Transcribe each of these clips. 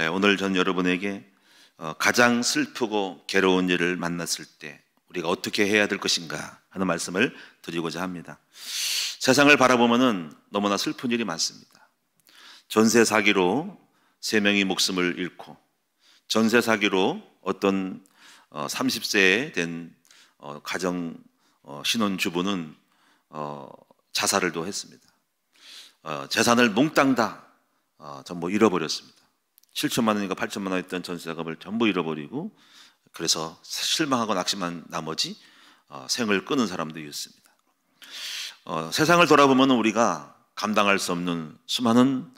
오늘 전 여러분에게 가장 슬프고 괴로운 일을 만났을 때 우리가 어떻게 해야 될 것인가 하는 말씀을 드리고자 합니다. 세상을 바라보면은 너무나 슬픈 일이 많습니다. 전세 사기로 3명이 목숨을 잃고, 전세 사기로 어떤 30세에 된 가정 신혼주부는 자살을 또 했습니다. 재산을 몽땅 다 전부 잃어버렸습니다. 7천만 원인가 8천만 원 했던 전세자금을 전부 잃어버리고, 그래서 실망하고 낙심한 나머지 생을 끊은 사람도 있습니다. 세상을 돌아보면 우리가 감당할 수 없는 수많은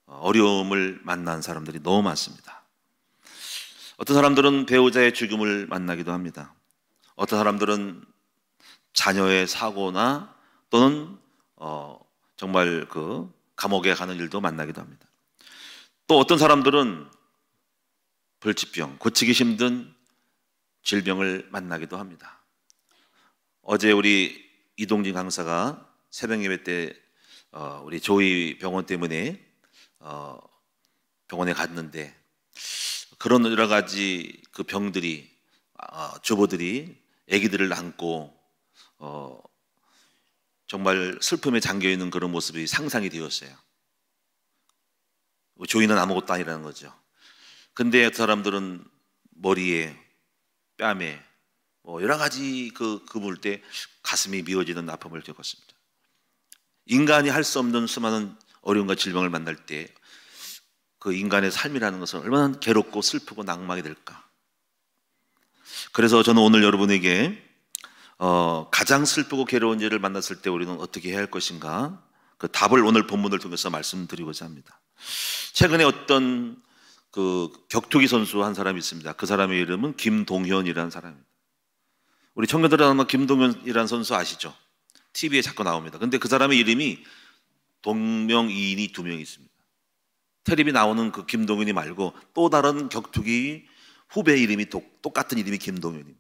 어려움을 만난 사람들이 너무 많습니다. 어떤 사람들은 배우자의 죽음을 만나기도 합니다. 어떤 사람들은 자녀의 사고나 또는 정말 그 감옥에 가는 일도 만나기도 합니다. 또 어떤 사람들은 불치병, 고치기 힘든 질병을 만나기도 합니다. 어제 우리 이동진 강사가 새벽 예배 때 우리 조이 병원 때문에 병원에 갔는데, 그런 여러 가지 그 병들이 주부들이 아기들을 안고 정말 슬픔에 잠겨 있는 그런 모습이 상상이 되었어요. 조이는 아무것도 아니라는 거죠. 근데 어떤 사람들은 머리에, 뺨에 여러 가지 그물 때 가슴이 미어지는 아픔을 겪었습니다. 인간이 할 수 없는 수많은 어려움과 질병을 만날 때 그 인간의 삶이라는 것은 얼마나 괴롭고 슬프고 낭망이 될까. 그래서 저는 오늘 여러분에게 가장 슬프고 괴로운 일을 만났을 때 우리는 어떻게 해야 할 것인가, 그 답을 오늘 본문을 통해서 말씀드리고자 합니다. 최근에 어떤 그 격투기 선수 한 사람이 있습니다. 그 사람의 이름은 김동현이라는 사람입니다. 우리 청년들은 아마 김동현이라는 선수 아시죠? TV에 자꾸 나옵니다. 근데 그 사람의 이름이 동명이인이 2명 있습니다. 텔레비 나오는 그 김동현이 말고 또 다른 격투기 후배 이름이 똑같은 이름이 김동현입니다.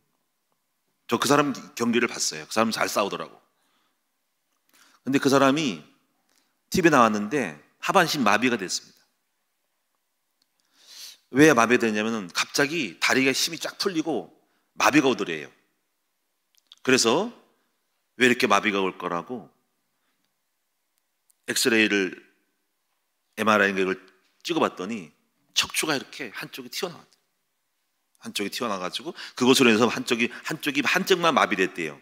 저 그 사람 경기를 봤어요. 그 사람 잘 싸우더라고. 근데 그 사람이 TV에 나왔는데 하반신 마비가 됐습니다. 왜 마비가 됐냐면은 갑자기 다리가 힘이 쫙 풀리고 마비가 오더래요. 그래서 왜 이렇게 마비가 올 거라고 엑스레이를, MRI를 찍어봤더니 척추가 이렇게 한쪽이 튀어나왔대요. 한쪽이 튀어나와가지고 그것으로 인해서 한쪽만 마비됐대요.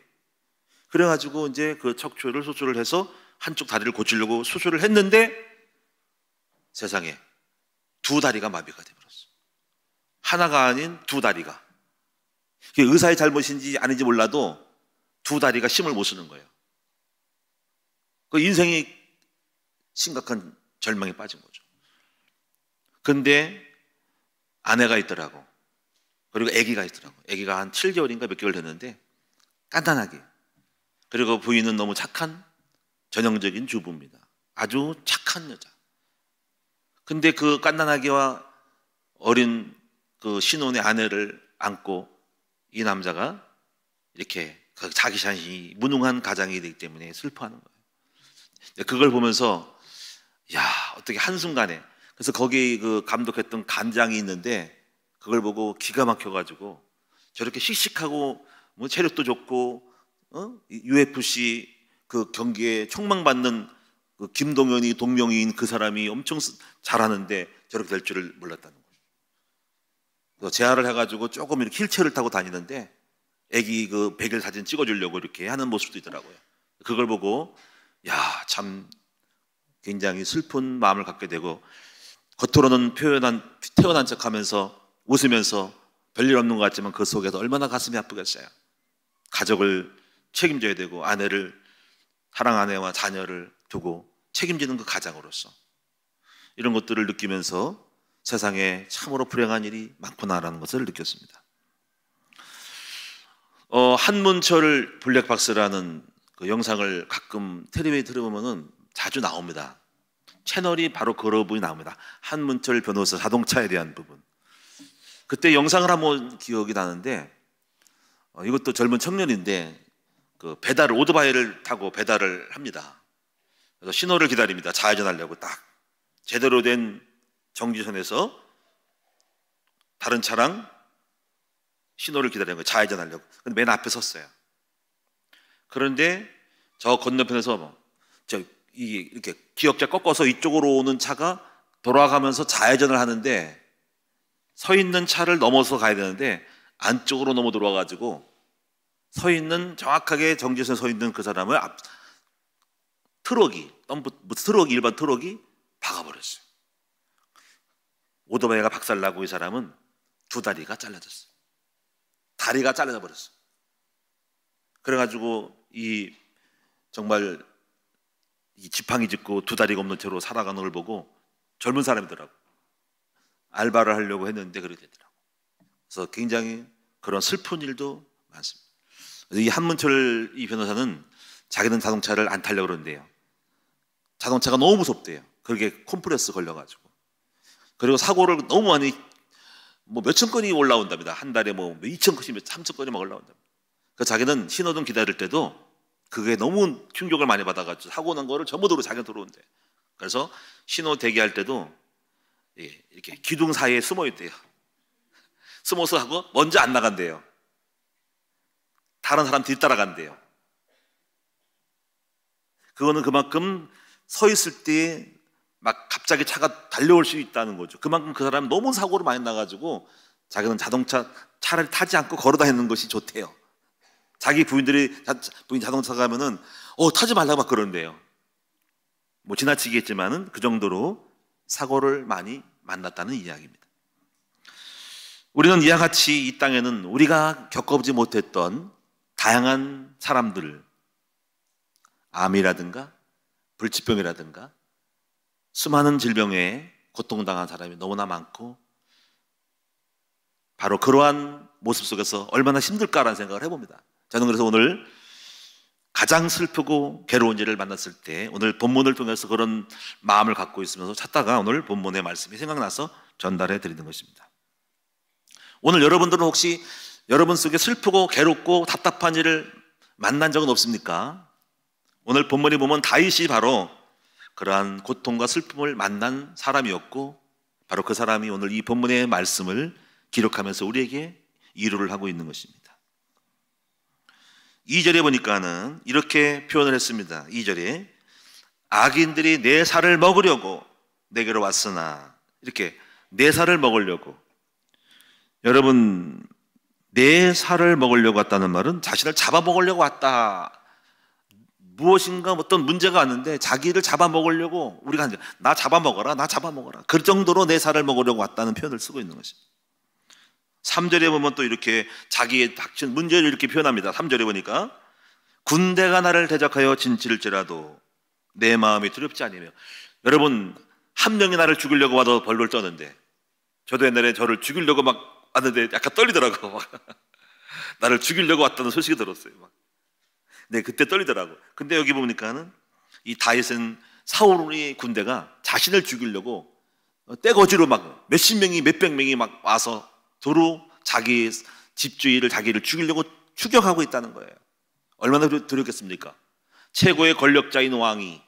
그래가지고 이제 그 척추를 수술을 해서 한쪽 다리를 고치려고 수술을 했는데 세상에 2다리가 마비가 되어버렸어. 하나가 아닌 2다리가. 그게 의사의 잘못인지 아닌지 몰라도 2다리가 힘을 못 쓰는 거예요. 그 인생이 심각한 절망에 빠진 거죠. 근데 아내가 있더라고. 그리고 아기가 있더라고. 아기가 한 7개월인가 몇 개월 됐는데 간단하게. 그리고 부인은 너무 착한 전형적인 주부입니다. 아주 착한 여자. 근데 그 깐난아기와 어린 그 신혼의 아내를 안고 이 남자가 이렇게 자기 자신이 무능한 가장이 되기 때문에 슬퍼하는 거예요. 그걸 보면서 야, 어떻게 한순간에, 그래서 거기 그 감독했던 간장이 있는데 그걸 보고 기가 막혀가지고 저렇게 씩씩하고 뭐 체력도 좋고 UFC 그 경기에 촉망받는 그 김동현이 동명이인 그 사람이 엄청 잘하는데 저렇게 될 줄을 몰랐다는 거예요. 그래서 재활을 해가지고 조금 이렇게 휠체어를 타고 다니는데 애기 그 100일 사진 찍어주려고 이렇게 하는 모습도 있더라고요. 그걸 보고 야, 참 굉장히 슬픈 마음을 갖게 되고, 겉으로는 태어난 척하면서 웃으면서 별일 없는 것 같지만 그 속에서 얼마나 가슴이 아프겠어요. 가족을 책임져야 되고 아내를, 사랑 아내와 자녀를 두고 책임지는 그 가장으로서 이런 것들을 느끼면서 세상에 참으로 불행한 일이 많구나라는 것을 느꼈습니다. 한문철 블랙박스라는 그 영상을 가끔 텔레비에 들어보면은 자주 나옵니다. 채널이 바로 그 부분이 나옵니다. 한문철 변호사 자동차에 대한 부분. 그때 영상을 한번 기억이 나는데 이것도 젊은 청년인데 그 오토바이를 타고 배달을 합니다. 그래서 신호를 기다립니다. 좌회전하려고 딱 제대로 된 정지선에서 다른 차랑 신호를 기다리는 거예요. 좌회전하려고. 근데 맨 앞에 섰어요. 그런데 저 건너편에서 이렇게 기역자 꺾어서 이쪽으로 오는 차가 돌아가면서 좌회전을 하는데, 서 있는 차를 넘어서 가야 되는데 안쪽으로 넘어 들어와가지고 서 있는, 정확하게 정지선에 서 있는 그 사람을 트럭이, 일반 트럭이 박아버렸어요. 오토바이가 박살나고 이 사람은 두 다리가 잘라졌어요. 다리가 잘라져 버렸어요. 그래가지고 정말 이 지팡이 짚고 두 다리가 없는 채로 살아가는 걸 보고, 젊은 사람이더라고. 알바를 하려고 했는데 그렇게 되더라고. 그래서 굉장히 그런 슬픈 일도 많습니다. 이 한문철 이 변호사는 자기는 자동차를 안 타려고 그러는데요, 자동차가 너무 무섭대요. 그게 콤프레스 걸려가지고. 그리고 사고를 너무 많이, 몇천 건이 올라온답니다. 한 달에 2천 건이 3천 건이 막 올라온답니다. 그래서 자기는 신호등 기다릴 때도 그게 너무 충격을 많이 받아가지고 사고 난 거를 전부 자기가 들어온대. 그래서 신호 대기할 때도 이렇게 기둥 사이에 숨어 있대요. 숨어서 하고 먼저 안 나간대요. 다른 사람 뒤따라간대요. 그거는 그만큼 서 있을 때 막 갑자기 차가 달려올 수 있다는 거죠. 그만큼 그 사람은 너무 사고를 많이 나가지고 자기는 차를 타지 않고 걸어 다니는 것이 좋대요. 자기 부인 자동차 가면은 타지 말라고 막 그러는데요. 지나치겠지만은 그 정도로 사고를 많이 만났다는 이야기입니다. 우리는 이와 같이 이 땅에는 우리가 겪어보지 못했던 다양한 사람들, 암이라든가 불치병이라든가 수많은 질병에 고통당한 사람이 너무나 많고, 바로 그러한 모습 속에서 얼마나 힘들까라는 생각을 해봅니다. 저는 그래서 오늘 가장 슬프고 괴로운 일을 만났을 때 오늘 본문을 통해서 그런 마음을 갖고 있으면서 찾다가 오늘 본문의 말씀이 생각나서 전달해 드리는 것입니다. 오늘 여러분들은 혹시 여러분 속에 슬프고 괴롭고 답답한 일을 만난 적은 없습니까? 오늘 본문에 보면 다윗이 바로 그러한 고통과 슬픔을 만난 사람이었고, 바로 그 사람이 오늘 이 본문의 말씀을 기록하면서 우리에게 위로를 하고 있는 것입니다. 2절에 보니까는 이렇게 표현을 했습니다. 2절에 악인들이 내 살을 먹으려고 내게로 왔으나, 이렇게 내 살을 먹으려고. 여러분, 내 살을 먹으려고 왔다는 말은 자신을 잡아먹으려고 왔다, 무엇인가 어떤 문제가 왔는데 자기를 잡아먹으려고, 우리가 나 잡아먹어라, 나 잡아먹어라, 그 정도로 내 살을 먹으려고 왔다는 표현을 쓰고 있는 것입니다. 3절에 보면 또 이렇게 자기의 닥친 문제를 이렇게 표현합니다. 3절에 보니까 군대가 나를 대적하여 진칠지라도 내 마음이 두렵지 아니하며. 여러분, 한 명이 나를 죽이려고 와도 벌벌 떠는데, 저도 옛날에 저를 죽이려고 막 왔는데 약간 떨리더라고. 나를 죽이려고 왔다는 소식이 들었어요. 네, 그때 떨리더라고. 근데 여기 보니까는 이 다윗은 사울의 군대가 자신을 죽이려고 떼거지로 막 몇십 명이 몇백 명이 막 와서 도로 자기 집주인을, 자기를 죽이려고 추격하고 있다는 거예요. 얼마나 두렵겠습니까? 최고의 권력자인 왕이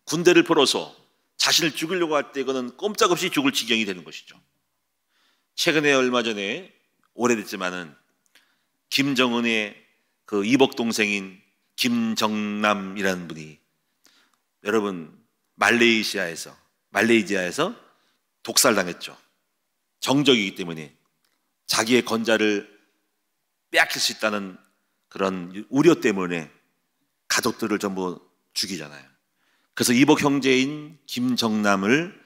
군대를 풀어서 자신을 죽이려고 할 때 이거는 꼼짝없이 죽을 지경이 되는 것이죠. 최근에 얼마 전에, 오래됐지만은 김정은의 그 이복 동생인 김정남이라는 분이, 여러분, 말레이시아에서 독살당했죠. 정적이기 때문에 자기의 건자를 빼앗길 수 있다는 그런 우려 때문에 가족들을 전부 죽이잖아요. 그래서 이복 형제인 김정남을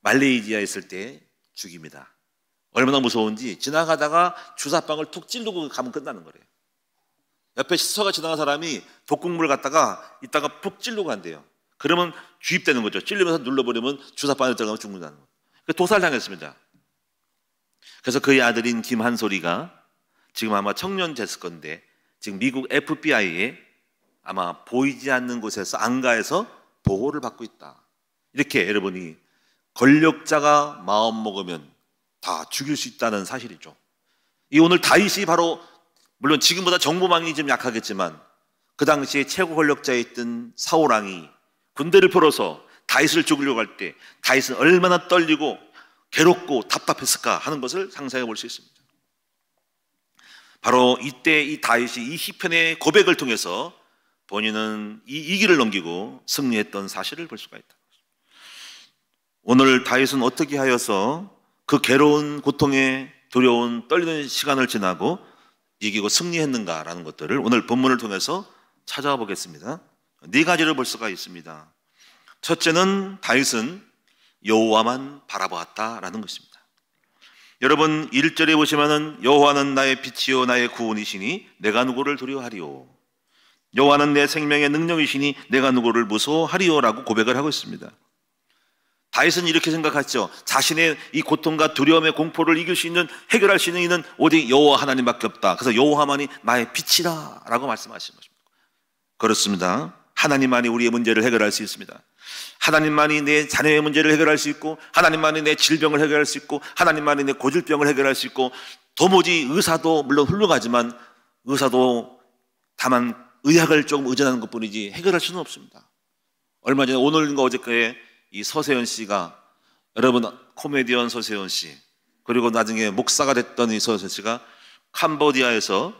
말레이시아에 있을 때 죽입니다. 얼마나 무서운지, 지나가다가 주사방을 툭 찌르고 가면 끝나는 거래요. 옆에 스쳐가 지나간 사람이 독국물을 갖다가 이따가 푹 찌르고 간대요. 그러면 주입되는 거죠. 찔리면서 눌러버리면 주사방에 들어가면 죽는다는 거예요. 도살당했습니다. 그래서 그의 아들인 김한솔이가 지금 아마 청년 됐을 건데, 지금 미국 FBI에 아마 보이지 않는 곳에서, 안가에서 보호를 받고 있다. 이렇게 여러분이, 권력자가 마음 먹으면 다 죽일 수 있다는 사실이죠. 이 오늘 다윗이 바로, 물론 지금보다 정보망이 좀 약하겠지만 그 당시에 최고 권력자였던 사울왕이 군대를 풀어서 다윗을 죽이려고 할 때 다윗은 얼마나 떨리고 괴롭고 답답했을까 하는 것을 상상해 볼 수 있습니다. 바로 이때 이 다윗이 이 시편의 고백을 통해서 본인은 이 위기를 넘기고 승리했던 사실을 볼 수가 있다. 오늘 다윗은 어떻게 하여서 그 괴로운 고통에 두려운 떨리는 시간을 지나고 이기고 승리했는가라는 것들을 오늘 본문을 통해서 찾아와 보겠습니다. 네 가지를 볼 수가 있습니다. 첫째는 다윗은 여호와만 바라보았다라는 것입니다. 여러분 1절에 보시면은 여호와는 나의 빛이요 나의 구원이시니 내가 누구를 두려워하리요. 여호와는 내 생명의 능력이시니 내가 누구를 무서워하리요라고 고백을 하고 있습니다. 다윗은 이렇게 생각했죠. 자신의 이 고통과 두려움의 공포를 이길 수 있는, 해결할 수 있는 이는 오직 여호와 하나님밖에 없다. 그래서 여호와만이 나의 빛이라 라고 말씀하시는 것입니다. 그렇습니다. 하나님만이 우리의 문제를 해결할 수 있습니다. 하나님만이 내 자녀의 문제를 해결할 수 있고, 하나님만이 내 질병을 해결할 수 있고, 하나님만이 내 고질병을 해결할 수 있고, 도무지 의사도 물론 훌륭하지만 의사도 다만 의학을 조금 의존하는 것뿐이지 해결할 수는 없습니다. 얼마 전에 오늘인가 어저께 이 서세현 씨가, 여러분 코미디언 서세현 씨, 그리고 나중에 목사가 됐던 이 서세현 씨가 캄보디아에서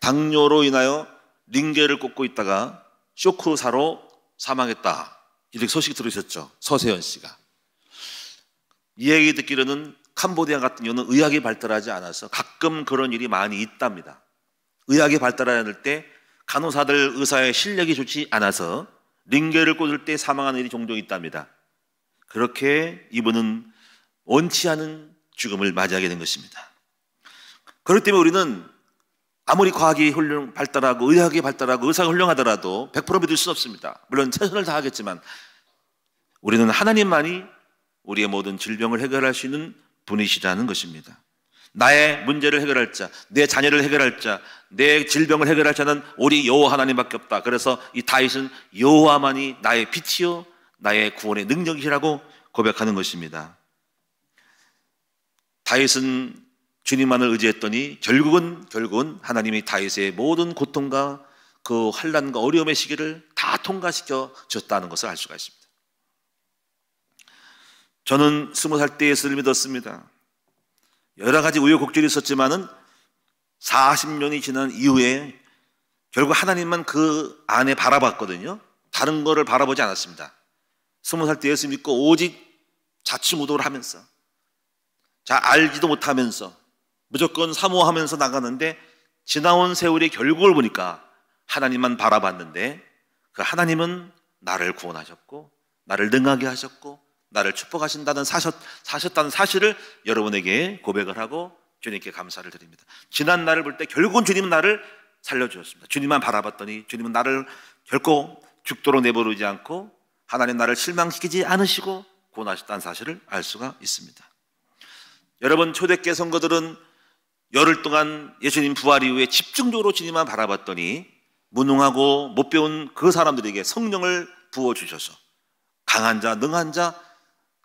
당뇨로 인하여 링게를 꽂고 있다가 쇼크사로 사망했다, 이렇게 소식 들으셨죠? 서세현 씨가. 이 얘기 듣기로는 캄보디아 같은 경우는 의학이 발달하지 않아서 가끔 그런 일이 많이 있답니다. 의학이 발달할 때 간호사들, 의사의 실력이 좋지 않아서 링게를 꽂을 때 사망하는 일이 종종 있답니다. 그렇게 이분은 원치 않은 죽음을 맞이하게 된 것입니다. 그렇기 때문에 우리는 아무리 과학이 발달하고 의학이 발달하고 의사가 훌륭하더라도 100% 믿을 수는 없습니다. 물론 최선을 다하겠지만 우리는 하나님만이 우리의 모든 질병을 해결할 수 있는 분이시라는 것입니다. 나의 문제를 해결할 자, 내 자녀를 해결할 자, 내 질병을 해결할 자는 오직 여호와 하나님밖에 없다. 그래서 이 다윗은 여호와만이 나의 빛이요 나의 구원의 능력이라고 고백하는 것입니다. 다윗은 주님만을 의지했더니 결국은 하나님이 다윗의 모든 고통과 그 환난과 어려움의 시기를 다 통과시켜 줬다는 것을 알 수가 있습니다. 저는 20살 때 예수를 믿었습니다. 여러 가지 우여곡절이 있었지만은 40년이 지난 이후에 결국 하나님만 그 안에 바라봤거든요. 다른 거를 바라보지 않았습니다. 20살 때 예수 믿고 오직 자충우돌을 하면서, 잘 알지도 못하면서 무조건 사모하면서 나가는데 지나온 세월의 결국을 보니까 하나님만 바라봤는데 그 하나님은 나를 구원하셨고 나를 능하게 하셨고 나를 축복하신다는 사셨다는 사실을 여러분에게 고백을 하고 주님께 감사를 드립니다. 지난 날을 볼 때 결국은 주님은 나를 살려주셨습니다. 주님만 바라봤더니 주님은 나를 결코 죽도록 내버리지 않고 하나님 나를 실망시키지 않으시고 구원하셨다는 사실을 알 수가 있습니다. 여러분, 초대교회 성도들은 열흘 동안 예수님 부활 이후에 집중적으로 주님만 바라봤더니 무능하고 못 배운 그 사람들에게 성령을 부어주셔서 강한 자, 능한 자,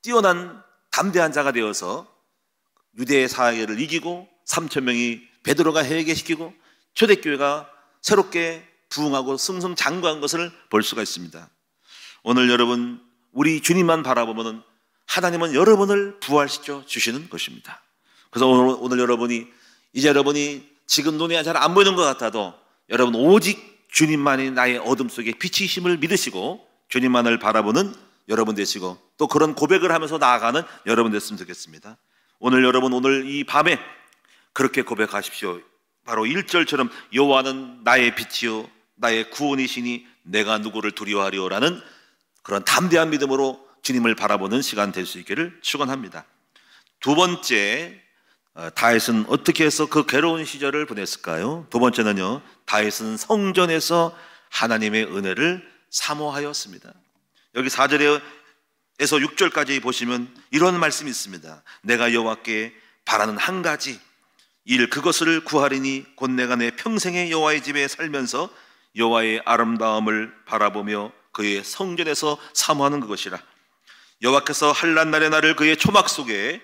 뛰어난 담대한 자가 되어서 유대 사회를 이기고 3,000명이 베드로가 회개시키고 초대교회가 새롭게 부흥하고 승승장구한 것을 볼 수가 있습니다. 오늘 여러분, 우리 주님만 바라보면 하나님은 여러분을 부활시켜 주시는 것입니다. 그래서 오늘 여러분이 지금 눈에 잘 안 보이는 것 같아도 여러분 오직 주님만이 나의 어둠 속에 빛이심을 믿으시고 주님만을 바라보는 여러분 되시고 또 그런 고백을 하면서 나아가는 여러분 됐으면 좋겠습니다. 오늘 이 밤에 그렇게 고백하십시오. 바로 1절처럼 여호와는 나의 빛이요 나의 구원이시니 내가 누구를 두려워하리오라는 그런 담대한 믿음으로 주님을 바라보는 시간 될 수 있기를 축원합니다. 두 번째, 다윗은 어떻게 해서 그 괴로운 시절을 보냈을까요? 두 번째는요, 다윗은 성전에서 하나님의 은혜를 사모하였습니다. 여기 4절에서 6절까지 보시면 이런 말씀이 있습니다. 내가 여호와께 바라는 한 가지 일, 그것을 구하리니 곧 내가 내 평생에 여호와의 집에 살면서 여호와의 아름다움을 바라보며 그의 성전에서 사모하는 그것이라. 여호와께서 환난 날에 나를 그의 초막 속에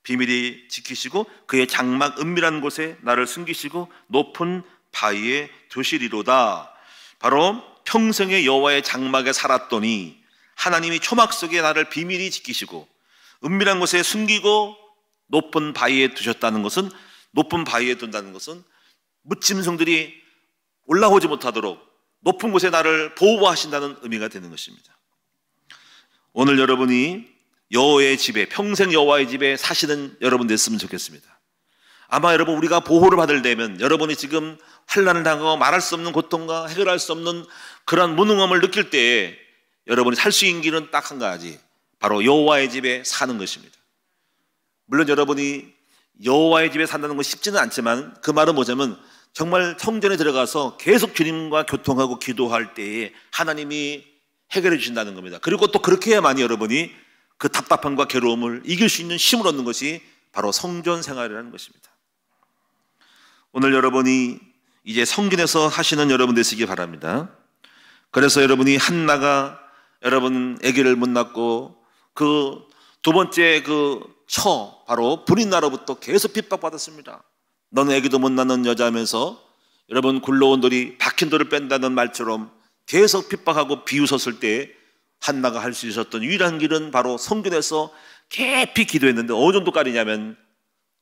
비밀히 지키시고 그의 장막 은밀한 곳에 나를 숨기시고 높은 바위에 두시리로다. 바로 평생에 여호와의 장막에 살았더니 하나님이 초막 속에 나를 비밀히 지키시고 은밀한 곳에 숨기고 높은 바위에 두셨다는 것은, 높은 바위에 둔다는 것은 묻짐승들이 올라오지 못하도록 높은 곳에 나를 보호하신다는 의미가 되는 것입니다. 오늘 여러분이 여호와의 집에, 평생 여호와의 집에 사시는 여러분 됐으면 좋겠습니다. 아마 여러분, 우리가 보호를 받을 때면 여러분이 지금 환난을 당하고 말할 수 없는 고통과 해결할 수 없는 그런 무능함을 느낄 때에 여러분이 살 수 있는 길은 딱 한 가지, 바로 여호와의 집에 사는 것입니다. 물론 여러분이 여호와의 집에 산다는 건 쉽지는 않지만, 그 말은 뭐냐면 정말 성전에 들어가서 계속 주님과 교통하고 기도할 때에 하나님이 해결해 주신다는 겁니다. 그리고 또 그렇게 해야만이 여러분이 그 답답함과 괴로움을 이길 수 있는 힘을 얻는 것이 바로 성전 생활이라는 것입니다. 오늘 여러분이 이제 성전에서 하시는 여러분 되시기 바랍니다. 그래서 여러분이 한나가 여러분 아기를 못 낳고 그 두 번째 바로 불인나로부터 계속 핍박받았습니다. 너는 아기도 못 낳는 여자면서 여러분 굴러온 돌이 박힌 돌을 뺀다는 말처럼 계속 핍박하고 비웃었을 때 한나가 할 수 있었던 유일한 길은 바로 성전에서 깊이 기도했는데, 어느 정도까지냐면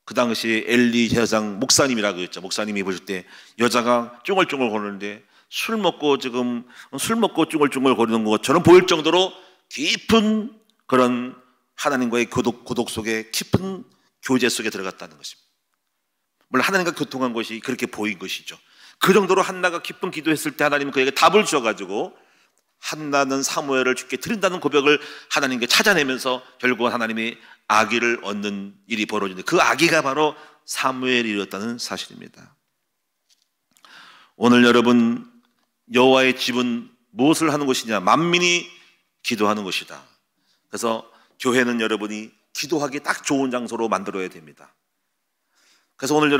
그 당시 엘리 제사장 목사님이라고 했죠. 목사님이 보실 때 여자가 쫑얼쫑얼 거리는데 술 먹고 쫑얼쫑얼 거리는 것처럼 보일 정도로 깊은 그런 하나님과의 고독 속에 깊은 교제 속에 들어갔다는 것입니다. 물론 하나님과 교통한 것이 그렇게 보인 것이죠. 그 정도로 한나가 깊은 기도했을 때 하나님은 그에게 답을 주셔가지고 한나는 사무엘을 주께 드린다는 고백을 하나님께 찾아내면서 결국 하나님이 아기를 얻는 일이 벌어지는데, 그 아기가 바로 사무엘이었다는 사실입니다. 오늘 여러분, 여호와의 집은 무엇을 하는 곳이냐? 만민이 기도하는 곳이다. 그래서 교회는 여러분이 기도하기 딱 좋은 장소로 만들어야 됩니다. 그래서 오늘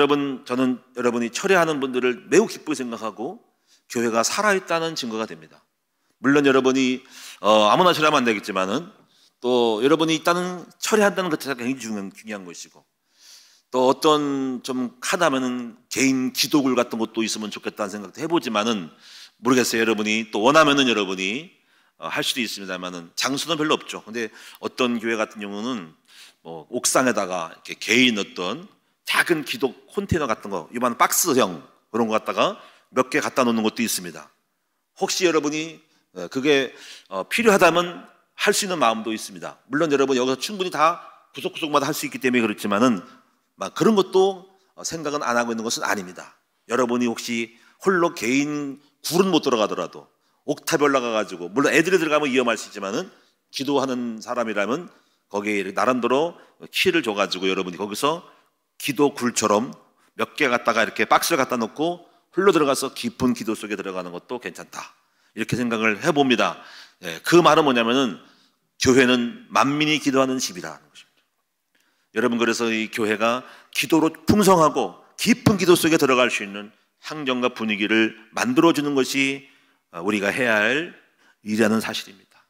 저는 여러분이 철회하는 분들을 매우 기쁘게 생각하고 교회가 살아있다는 증거가 됩니다. 물론 여러분이 아무나 철회하면 안 되겠지만은, 또 여러분이 일단은 철회한다는 것 자체가 굉장히 중요한 것이고, 또 어떤 좀 하다면은 개인 기도글 같은 것도 있으면 좋겠다는 생각도 해보지만은, 모르겠어요. 여러분이 또 원하면은 여러분이 할 수도 있습니다만은 장소는 별로 없죠. 근데 어떤 교회 같은 경우는 옥상에다가 이렇게 개인 어떤 작은 기도 컨테이너 같은 거, 이만 박스형 그런 거 갖다가 몇 개 갖다 놓는 것도 있습니다. 혹시 여러분이 그게 필요하다면 할 수 있는 마음도 있습니다. 물론 여러분 여기서 충분히 다 구석구석마다 할 수 있기 때문에 그렇지만은 막 그런 것도 생각은 안 하고 있는 것은 아닙니다. 여러분이 혹시 홀로 개인 굴은 못 들어가더라도 옥탑에 올라가가지고, 물론 애들이 들어가면 위험할 수 있지만은 기도하는 사람이라면 거기에 나름대로 키를 줘가지고 여러분이 거기서 기도 굴처럼 몇 개 갖다가 이렇게 박스를 갖다 놓고 홀로 들어가서 깊은 기도 속에 들어가는 것도 괜찮다, 이렇게 생각을 해봅니다. 그 말은 뭐냐면은 교회는 만민이 기도하는 집이라는 것입니다. 여러분, 그래서 이 교회가 기도로 풍성하고 깊은 기도 속에 들어갈 수 있는 환경과 분위기를 만들어주는 것이 우리가 해야 할 일이라는 사실입니다.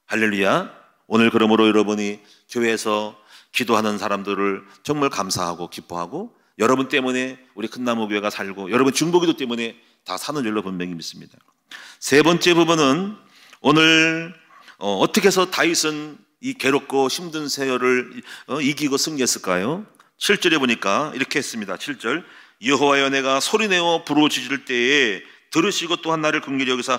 할렐루야. 오늘 그러므로 여러분이 교회에서 기도하는 사람들을 정말 감사하고 기뻐하고, 여러분 때문에 우리 큰나무교회가 살고 여러분 중보기도 때문에 다 사는 줄로 분명히 믿습니다. 세 번째 부분은 오늘 어떻게 해서 다윗은 이 괴롭고 힘든 세월을 이기고 승리했을까요? 7절에 보니까 이렇게 했습니다. 7절, 여호와여 내가 소리내어 부르짖을 때에 들으시고 또한 나를 긍휼히 여기사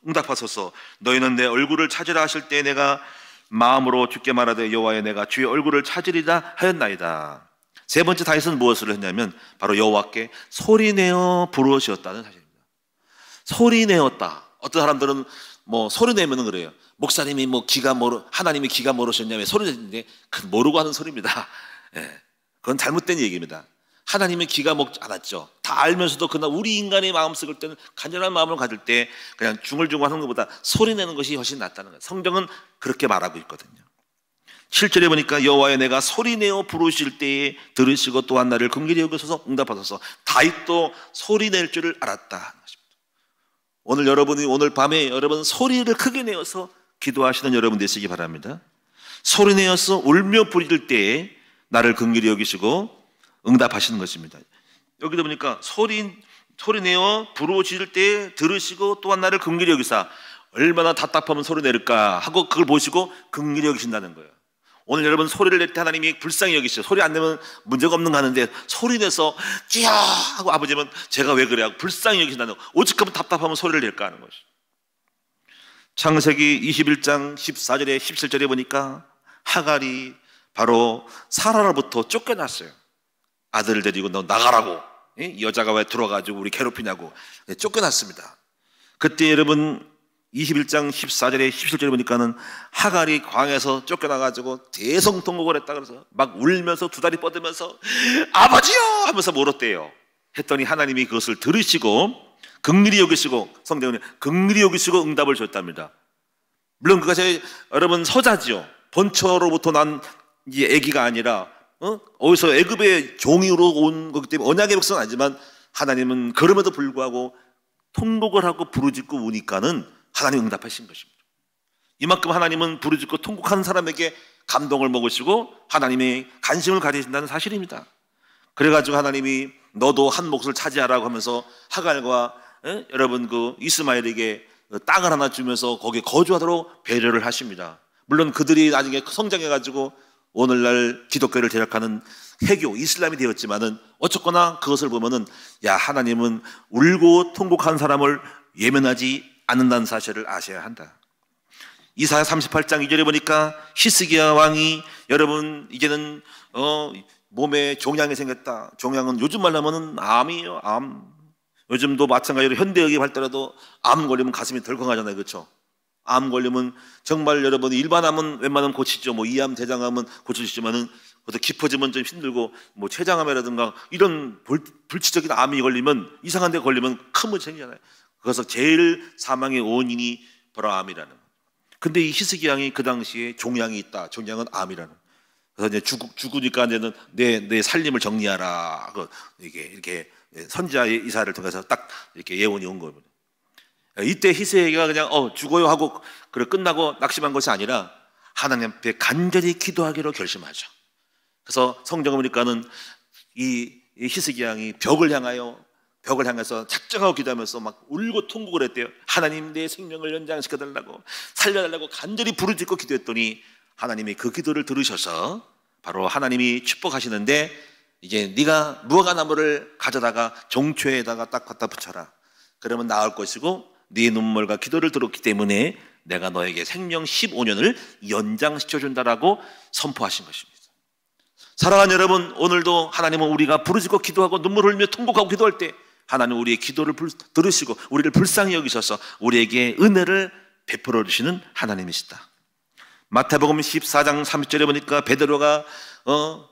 응답하소서. 너희는 내 얼굴을 찾으라 하실 때 내가 마음으로 주께 말하되 여호와여 내가 주의 얼굴을 찾으리라 하였나이다. 세 번째 다윗은 무엇을 했냐면 바로 여호와께 소리내어 부르짖었다는 사실입니다. 소리내었다. 어떤 사람들은 소리내면은 그래요. 목사님이 하나님이 기가 모르셨냐면 소리내는데 모르고 하는 소리입니다. 그건 잘못된 얘기입니다. 하나님은 기가 먹지 않았죠. 다 알면서도 그러나 우리 인간의 마음 썩을 때는 간절한 마음을 가질 때 그냥 중얼중얼 하는 것보다 소리내는 것이 훨씬 낫다는 거예요. 성경은 그렇게 말하고 있거든요. 7절에 보니까 여호와여 내가 소리내어 부르실 때에 들으시고 또한 나를 긍휼히 여기소서 응답하소서. 다윗도 소리낼 줄을 알았다. 오늘 여러분이 오늘 밤에 여러분 소리를 크게 내어서 기도하시는 여러분 되시기 바랍니다. 소리내어서 울며 부르실 때에 나를 긍휼히 여기시고 응답하시는 것입니다. 여기도 보니까 소리내어 부르짖을 때 들으시고 또한 나를 긍휼히 여기사, 얼마나 답답하면 소리 내릴까 하고 그걸 보시고 긍휼히 여기신다는 거예요. 오늘 여러분 소리를 낼 때 하나님이 불쌍히 여기시죠. 소리 안 내면 문제가 없는 거 하는데 소리 내서 쥐야 하고 아버지면 제가 왜 그래 하고 불쌍히 여기신다는 거. 오죽하면 답답하면 소리를 낼까 하는 것이. 창세기 21장 14절에 17절에 보니까 하갈이 바로 사라로부터 쫓겨났어요. 아들을 데리고 너 나가라고. 이 여자가 왜 들어와가지고 우리 괴롭히냐고 쫓겨났습니다. 그때 여러분 21장 14절에 17절에 보니까는 하갈이 광에서 쫓겨나가지고 대성통곡을 했다 그래서 막 울면서 두 다리 뻗으면서 아버지요 하면서 물었대요. 했더니 하나님이 그것을 들으시고 긍휼히 여기시고, 성경은 긍휼히 여기시고 응답을 줬답니다. 물론 그것이 여러분 서자지요. 본처로부터 난 이 아기가 아니라 어디서 애굽의 종이로 온 거기 때문에 언약의 백성은 아니지만 하나님은 그럼에도 불구하고 통곡을 하고 부르짖고 우니까는 하나님 응답하신 것입니다. 이만큼 하나님은 부르짖고 통곡하는 사람에게 감동을 먹으시고 하나님의 관심을 가지신다는 사실입니다. 그래가지고 하나님이 너도 한 몫을 차지하라고 하면서 하갈과 여러분 그 이스마엘에게 땅을 하나 주면서 거기에 거주하도록 배려를 하십니다. 물론 그들이 나중에 성장해가지고 오늘날 기독교를 대적하는 해교, 이슬람이 되었지만은 어쨌거나 그것을 보면은 야, 하나님은 울고 통곡한 사람을 예면하지 않는다는 사실을 아셔야 한다. 이사야 38장 2절에 보니까 히스기야 왕이 여러분 이제는 몸에 종양이 생겼다. 종양은 요즘 말로 하면은 암이에요. 암. 요즘도 마찬가지로 현대의학이 발달해도 암 걸리면 가슴이 덜컹하잖아요. 그렇죠? 암 걸리면 정말 여러분 일반 암은 웬만하면 고치죠. 뭐 이암, 대장암은 고쳐지지만은 그것도 깊어지면 좀 힘들고 뭐 췌장암이라든가 이런 불치적인 암이 걸리면 이상한 데 걸리면 큰 문제 생기잖아요. 그래서 제일 사망의 원인이 바로 암이라는. 근데 이 히스기 왕이 그 당시에 종양이 있다. 종양은 암이라는. 그래서 이제 죽으니까 이제는 내 살림을 정리하라. 이렇게 선지자의 이사를 통해서 딱 이렇게 예언이 온 겁니다. 이때 히스기야가 그냥 죽어요 하고 그래 끝나고 낙심한 것이 아니라 하나님 앞에 간절히 기도하기로 결심하죠. 그래서 성경을 보니까는 이 히스기야 왕이 벽을 향해서 작정하고 기도하면서 막 울고 통곡을 했대요. 하나님 내 생명을 연장시켜달라고 살려달라고 간절히 부르짖고 기도했더니 하나님이 그 기도를 들으셔서 바로 하나님이 축복하시는데 이제 네가 무화과나무를 가져다가 종초에다가 딱 갖다 붙여라. 그러면 나을 것이고 네 눈물과 기도를 들었기 때문에 내가 너에게 생명 15년을 연장시켜준다라고 선포하신 것입니다. 사랑하는 여러분, 오늘도 하나님은 우리가 부르짖고 기도하고 눈물 흘리며 통곡하고 기도할 때 하나님 우리의 기도를 들으시고 우리를 불쌍히 여기셔서 우리에게 은혜를 베풀어 주시는 하나님이시다. 마태복음 14장 30절에 보니까 베드로가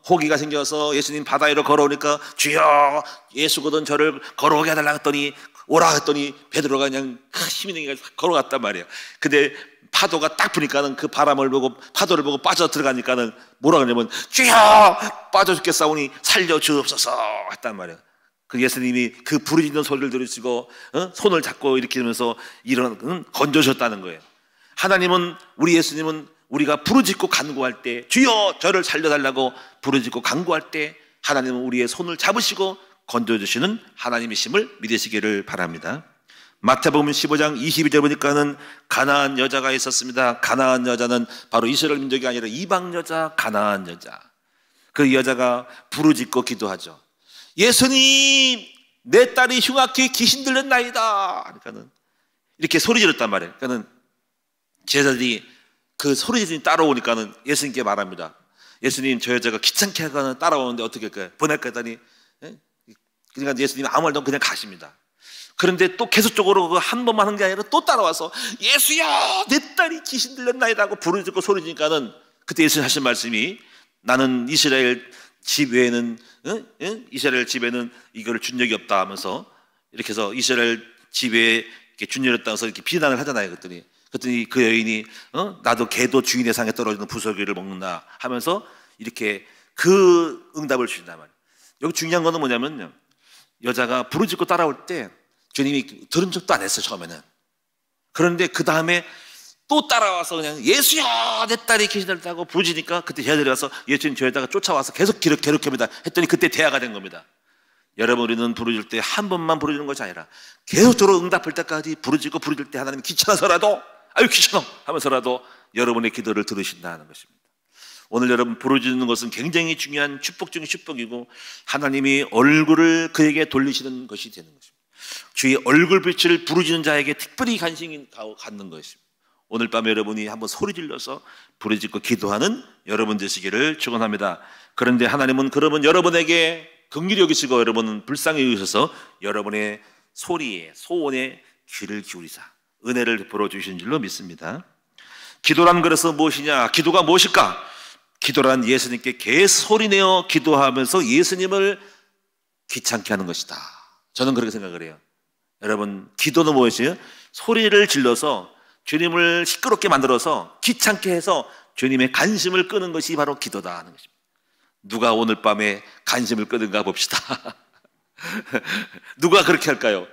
호기가 생겨서 예수님 바다 위로 걸어오니까 주여 예수거든 저를 걸어오게 해달라 했더니 오라 했더니 베드로가 그냥 힘이 내게 걸어갔단 말이에요. 근데 파도가 딱 부니까는 그 바람을 보고 파도를 보고 빠져 들어가니까는 뭐라 그러냐면 주여 빠져 죽겠사오니 살려주옵소서 했단 말이에요. 그 예수님이 그 부르짖는 소리를 들으시고 손을 잡고 일으키면서 건져주셨다는 거예요. 하나님은 우리 예수님은 우리가 부르짖고 간구할 때 주여 저를 살려달라고 부르짖고 간구할 때 하나님은 우리의 손을 잡으시고 건져주시는 하나님이심을 믿으시기를 바랍니다. 마태복음 15장 22절 보니까는 가나안 여자가 있었습니다. 가나안 여자는 바로 이스라엘 민족이 아니라 이방 여자, 가나안 여자. 그 여자가 부르짖고 기도하죠. 예수님 내 딸이 흉악히 귀신 들렸나이다. 그러니까는 이렇게 소리 지렀단 말이에요. 그러니까는 제자들이 그 소리 지르니 따라오니까는 예수님께 말합니다. 예수님 저 여자가 귀찮게 하거나 따라오는데 어떻게 할까요? 보낼까 했더니 그러니까 예수님이 아무 말도 그냥 가십니다. 그런데 또 계속적으로 그 한 번만 한 게 아니라 또 따라와서 예수야 내 딸이 귀신 들렸나이다 하고 부르짖고 소리 지니까는 그때 예수님 하신 말씀이 나는 이스라엘 집 외에는 이스라엘 집에는 이거를 준 적이 없다 하면서 이렇게 해서 이스라엘 집에 이렇게 준 적이 없다 해서 이렇게 비난을 하잖아요. 그랬더니 그 여인이 나도 개도 주인의 상에 떨어지는 부스러기를 먹는다 하면서 이렇게 그 응답을 주신단 말이에요. 여기 중요한 거는 뭐냐면요, 여자가 부르짖고 따라올 때 주님이 들은 척도 안 했어요 처음에는. 그런데 그 다음에 또 따라와서 그냥 예수야 내 딸이 귀신들다고 부르짖으니까 그때 제자들이 와서 예수님 저 여자가 쫓아와서 계속 괴롭힙니다 했더니 그때 대화가 된 겁니다. 여러분 우리는 부르짖을 때 한 번만 부르짖는 것이 아니라 계속적으로 응답할 때까지 부르짖고 부르짖을 때 하나님 귀찮아서라도 아유 귀찮아 하면서라도 여러분의 기도를 들으신다는 것입니다. 오늘 여러분 부르짖는 것은 굉장히 중요한 축복 중의 축복이고 하나님이 얼굴을 그에게 돌리시는 것이 되는 것입니다. 주의 얼굴빛을 부르짖는 자에게 특별히 관심이 갖는 것입니다. 오늘 밤에 여러분이 한번 소리 질러서 부르짖고 기도하는 여러분 되시기를 축원합니다. 그런데 하나님은 그러면 여러분에게 긍휼히 여기시고 여러분은 불쌍히 여기셔서 여러분의 소리에 소원에 귀를 기울이사 은혜를 베풀어 주신 줄로 믿습니다. 기도란 그래서 무엇이냐? 기도가 무엇일까? 기도란 예수님께 계속 소리내어 기도하면서 예수님을 귀찮게 하는 것이다. 저는 그렇게 생각을 해요. 여러분, 기도는 무엇이에요? 소리를 질러서 주님을 시끄럽게 만들어서 귀찮게 해서 주님의 관심을 끄는 것이 바로 기도다 하는 것입니다. 누가 오늘 밤에 관심을 끄는가 봅시다. 누가 그렇게 할까요?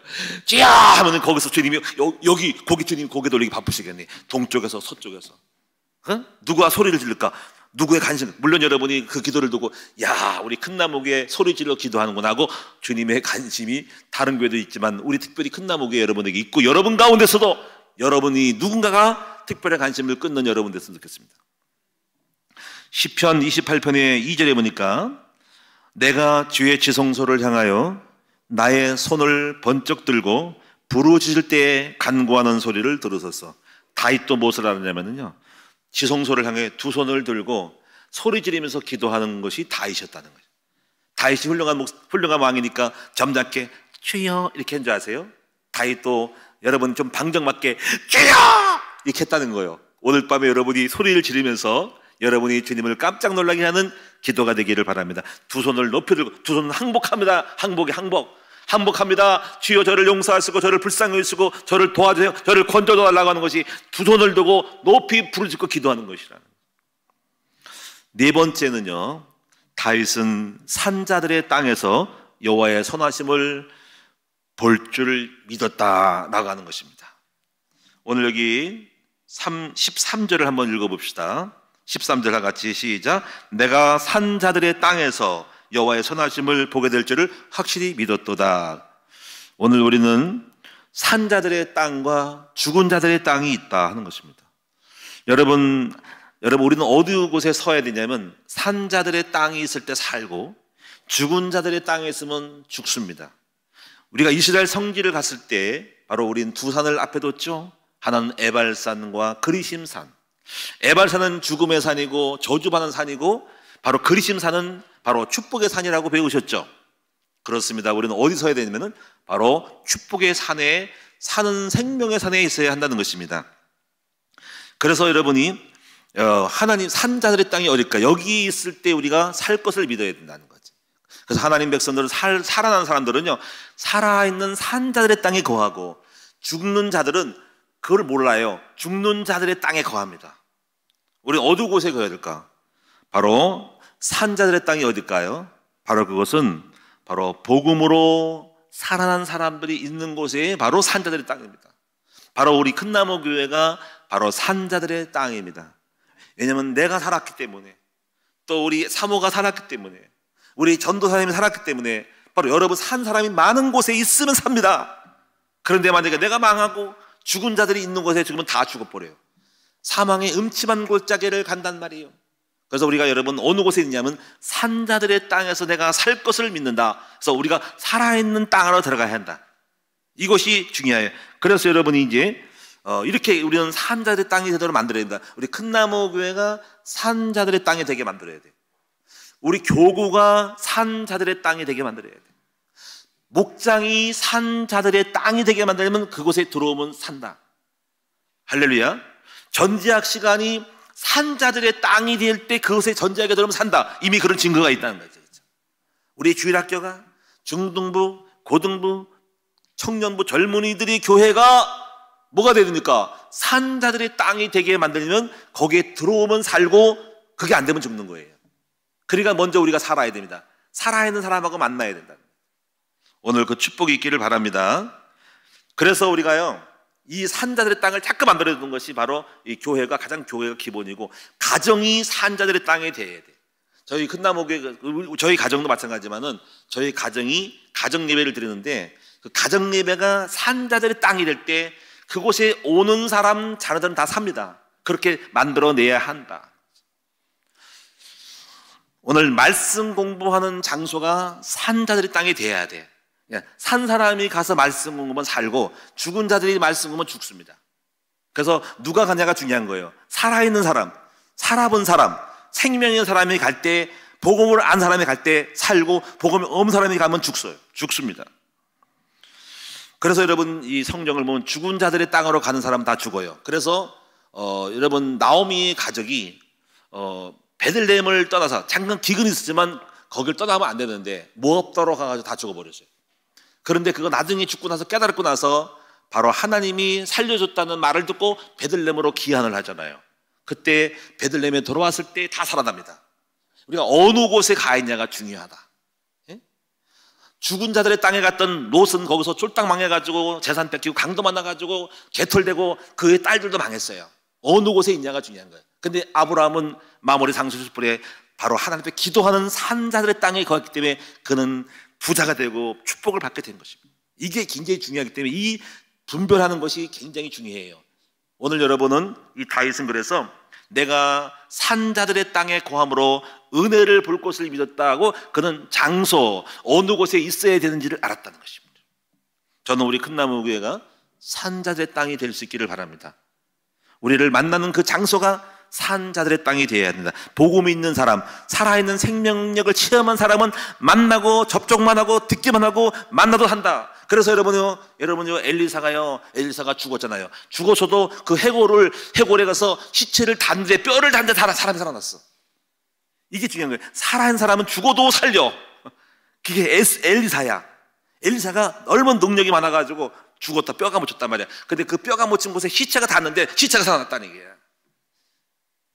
쥐야 하면 거기서 주님이 여기 거기 주님 고개 돌리기 바쁘시겠네. 동쪽에서 서쪽에서 누가 소리를 지를까? 누구의 관심? 물론 여러분이 그 기도를 두고 야 우리 큰나무교회 소리 질러 기도하는구나 하고 주님의 관심이 다른 교회도 있지만 우리 특별히 큰나무교회 여러분에게 있고 여러분 가운데서도 여러분이 누군가가 특별한 관심을 끊는 여러분 됐으면 좋겠습니다. 시편 28편의 2절에 보니까 내가 주의 지성소를 향하여 나의 손을 번쩍 들고 부르짖을 때에 간구하는 소리를 들으소서. 다윗도 무엇을 하느냐면요, 지성소를 향해 두 손을 들고 소리 지르면서 기도하는 것이 다윗이었다는 거예요. 다윗이 훌륭한 왕이니까 점잖게 주여 이렇게 한 줄 아세요? 다윗도 여러분 좀 방정맞게 주여 이렇게 했다는 거예요. 오늘 밤에 여러분이 소리를 지르면서 여러분이 주님을 깜짝 놀라게 하는 기도가 되기를 바랍니다. 두 손을 높이 들고 두 손은 항복합니다. 항복합니다. 주여 저를 용서하시고 저를 불쌍히 여기시고 저를 도와주세요. 저를 건져달라고 하는 것이 두 손을 두고 높이 부르짖고 기도하는 것이라는. 네 번째는요, 다윗은 산자들의 땅에서 여호와의 선하심을 볼 줄 믿었다라고 하는 것입니다. 오늘 여기 13절을 한번 읽어봅시다. 13절 같이 시작. 내가 산자들의 땅에서 여호와의 선하심을 보게 될 줄을 확실히 믿었도다. 오늘 우리는 산자들의 땅과 죽은 자들의 땅이 있다 하는 것입니다. 여러분 우리는 어느 곳에 서야 되냐면 산자들의 땅이 있을 때 살고 죽은 자들의 땅에 있으면 죽습니다. 우리가 이스라엘 성지를 갔을 때 바로 우리는 두 산을 앞에 뒀죠. 하나는 에발산과 그리심산. 에발산은 죽음의 산이고 저주받는 산이고 바로 그리심산은 바로 축복의 산이라고 배우셨죠. 그렇습니다. 우리는 어디 서야 되냐면 바로 축복의 산에 사는 생명의 산에 있어야 한다는 것입니다. 그래서 여러분이 하나님 산자들의 땅이 어딜까? 여기 있을 때 우리가 살 것을 믿어야 된다는 거죠. 그래서 하나님 백성들은 살아난 사람들은요, 살아있는 산자들의 땅에 거하고 죽는 자들은 그걸 몰라요. 죽는 자들의 땅에 거합니다. 우리 어느 곳에 거해야 될까? 바로 산자들의 땅이 어딜까요? 바로 그것은 바로 복음으로 살아난 사람들이 있는 곳에 바로 산자들의 땅입니다. 바로 우리 큰나무 교회가 바로 산자들의 땅입니다. 왜냐하면 내가 살았기 때문에, 또 우리 사모가 살았기 때문에, 우리 전도사님이 살았기 때문에 바로 여러분 산 사람이 많은 곳에 있으면 삽니다. 그런데 만약에 내가 망하고 죽은 자들이 있는 곳에 죽으면 다 죽어버려요. 사망의 음침한 골짜기를 간단 말이에요. 그래서 우리가 여러분 어느 곳에 있냐면 산자들의 땅에서 내가 살 것을 믿는다. 그래서 우리가 살아있는 땅으로 들어가야 한다. 이것이 중요해요. 그래서 여러분이 이제 이렇게 우리는 산자들의 땅이 되도록 만들어야 된다. 우리 큰나무 교회가 산자들의 땅이 되게 만들어야 돼. 우리 교구가 산자들의 땅이 되게 만들어야 돼. 목장이 산자들의 땅이 되게 만들려면 그곳에 들어오면 산다. 할렐루야. 전지학 시간이 산자들의 땅이 될 때 그것에 전지학에 들어오면 산다. 이미 그런 증거가 있다는 거죠. 우리 주일학교가 중등부, 고등부, 청년부, 젊은이들이 교회가 뭐가 되니까 산자들의 땅이 되게 만들려면 거기에 들어오면 살고 그게 안 되면 죽는 거예요. 그러니까 먼저 우리가 살아야 됩니다. 살아있는 사람하고 만나야 된다. 오늘 그 축복이 있기를 바랍니다. 그래서 우리가요, 이 산자들의 땅을 자꾸 만들어둔 것이 바로 이 교회가 가장 교회가 기본이고 가정이 산자들의 땅에 돼야 돼. 저희 큰나무교회, 저희 가정도 마찬가지지만은 저희 가정이 가정 예배를 드리는데 그 가정 예배가 산자들의 땅이 될 때 그곳에 오는 사람 자녀들은 다 삽니다. 그렇게 만들어내야 한다. 오늘 말씀 공부하는 장소가 산 자들의 땅이 돼야 돼. 산 사람이 가서 말씀 공부하면 살고 죽은 자들이 말씀 공부하면 죽습니다. 그래서 누가 가냐가 중요한 거예요. 살아있는 사람, 살아본 사람, 생명 있는 사람이 갈 때, 복음을 안 사람이 갈 때 살고 복음이 없는 사람이 가면 죽습니다. 그래서 여러분 이 성경을 보면 죽은 자들의 땅으로 가는 사람은 다 죽어요. 그래서 여러분 나오미 가족이 베들레헴을 떠나서 잠깐 기근이 있었지만 거길 떠나면 안 되는데 모압도로 가가지고 다 죽어버렸어요. 그런데 그거 나중에 죽고 나서 깨달았고 나서 바로 하나님이 살려줬다는 말을 듣고 베들레헴으로 귀환을 하잖아요. 그때 베들레헴에 돌아왔을 때 다 살아납니다. 우리가 어느 곳에 가 있냐가 중요하다. 예? 죽은 자들의 땅에 갔던 롯은 거기서 쫄딱 망해가지고 재산 뺏기고 강도 만나가지고 개털되고 그의 딸들도 망했어요. 어느 곳에 있냐가 중요한 거예요. 근데 아브라함은 마모리 상수숲에 바로 하나님 앞에 기도하는 산자들의 땅에 거했기 때문에 그는 부자가 되고 축복을 받게 된 것입니다. 이게 굉장히 중요하기 때문에 이 분별하는 것이 굉장히 중요해요. 오늘 여러분은 이 다윗은 그래서 내가 산자들의 땅에 거함으로 은혜를 볼 것을 믿었다고 그는 장소 어느 곳에 있어야 되는지를 알았다는 것입니다. 저는 우리 큰나무교회가 산자들의 땅이 될 수 있기를 바랍니다. 우리를 만나는 그 장소가 산자들의 땅이 되어야 된다. 복음이 있는 사람, 살아있는 생명력을 체험한 사람은 만나고 접촉만 하고 듣기만 하고 만나도 한다. 그래서 여러분요 엘리사가 죽었잖아요. 죽어서도 그 해골에 가서 시체를 단데 뼈를 단데 사람이 살아났어. 이게 중요한 거예요. 살아있는 사람은 죽어도 살려. 그게 엘리사야. 엘리사가 얼마나 능력이 많아가지고 죽었다 뼈가 묻혔단 말이야. 근데 그 뼈가 묻힌 곳에 시체가 닿았는데 시체가 살아났다는 얘기야.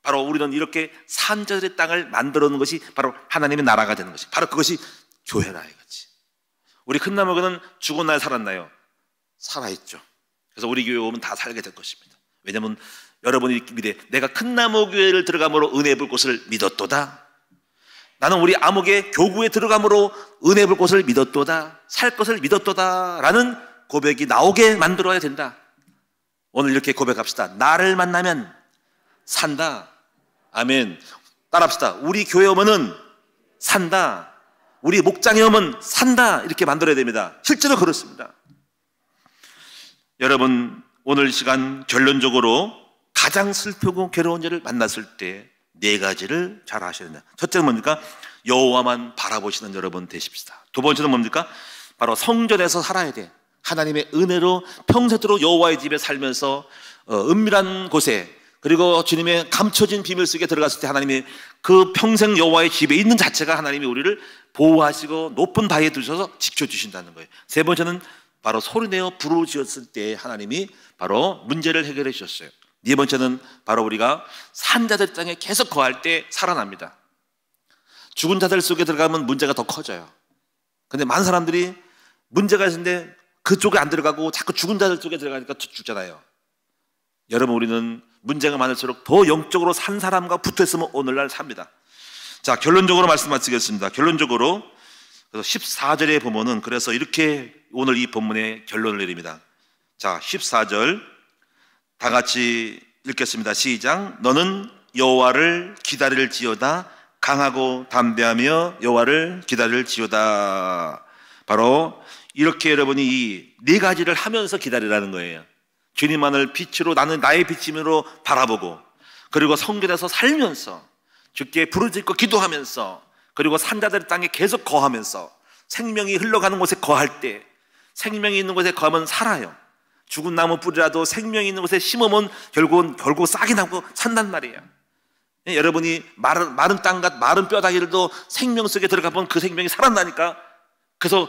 바로 우리는 이렇게 산자들의 땅을 만들어 놓은 것이 바로 하나님의 나라가 되는 것이 바로 그것이 교회라 이거지. 우리 큰나무교는 죽은 날 살았나요? 살아있죠. 그래서 우리 교회 오면 다 살게 될 것입니다. 왜냐하면 여러분이 믿에 내가 큰나무교회를 들어감으로 은혜 볼 곳을 믿었도다. 나는 우리 암흑의 교구에 들어감으로 은혜 볼 곳을 믿었도다. 살 것을 믿었도다 라는 고백이 나오게 만들어야 된다. 오늘 이렇게 고백합시다. 나를 만나면 산다. 아멘. 따라합시다. 우리 교회 오면은 산다. 우리 목장에 오면 산다. 이렇게 만들어야 됩니다. 실제로 그렇습니다. 여러분 오늘 시간 결론적으로 가장 슬프고 괴로운 일을 만났을 때 네 가지를 잘 하셔야 된다. 첫째는 뭡니까? 여호와만 바라보시는 여러분 되십시다. 두 번째는 뭡니까? 바로 성전에서 살아야 돼. 하나님의 은혜로 평생도록 여호와의 집에 살면서 은밀한 곳에 그리고 주님의 감춰진 비밀 속에 들어갔을 때 하나님이 그 평생 여호와의 집에 있는 자체가 하나님이 우리를 보호하시고 높은 바위에 두셔서 지켜주신다는 거예요. 세 번째는 바로 소리내어 부르짖었을 때 하나님이 바로 문제를 해결해 주셨어요. 네 번째는 바로 우리가 산자들 땅에 계속 거할 때 살아납니다. 죽은 자들 속에 들어가면 문제가 더 커져요. 근데 많은 사람들이 문제가 있는데 그쪽에 안 들어가고 자꾸 죽은 자들 쪽에 들어가니까 죽잖아요. 여러분 우리는 문제가 많을수록 더 영적으로 산 사람과 붙어있으면 오늘날 삽니다. 자, 결론적으로 말씀 마치겠습니다. 결론적으로 그래서 14절에 보면은 그래서 이렇게 오늘 이 본문의 결론을 내립니다. 자, 14절 다 같이 읽겠습니다. 시작. 너는 여호와를 기다릴지어다. 강하고 담대하며 여호와를 기다릴지어다. 바로 이렇게 여러분이 이 네 가지를 하면서 기다리라는 거예요. 주님만을 빛으로 나는 나의 빛임으로 바라보고 그리고 성전에서 살면서 주께 부르짖고 기도하면서 그리고 산자들의 땅에 계속 거하면서 생명이 흘러가는 곳에 거할 때 생명이 있는 곳에 거하면 살아요. 죽은 나무 뿌리라도 생명이 있는 곳에 심으면 결국 싹이 나고 산단 말이에요. 여러분이 마른 땅과 마른 뼈다귀들도 생명 속에 들어가면 그 생명이 살아나니까 그래서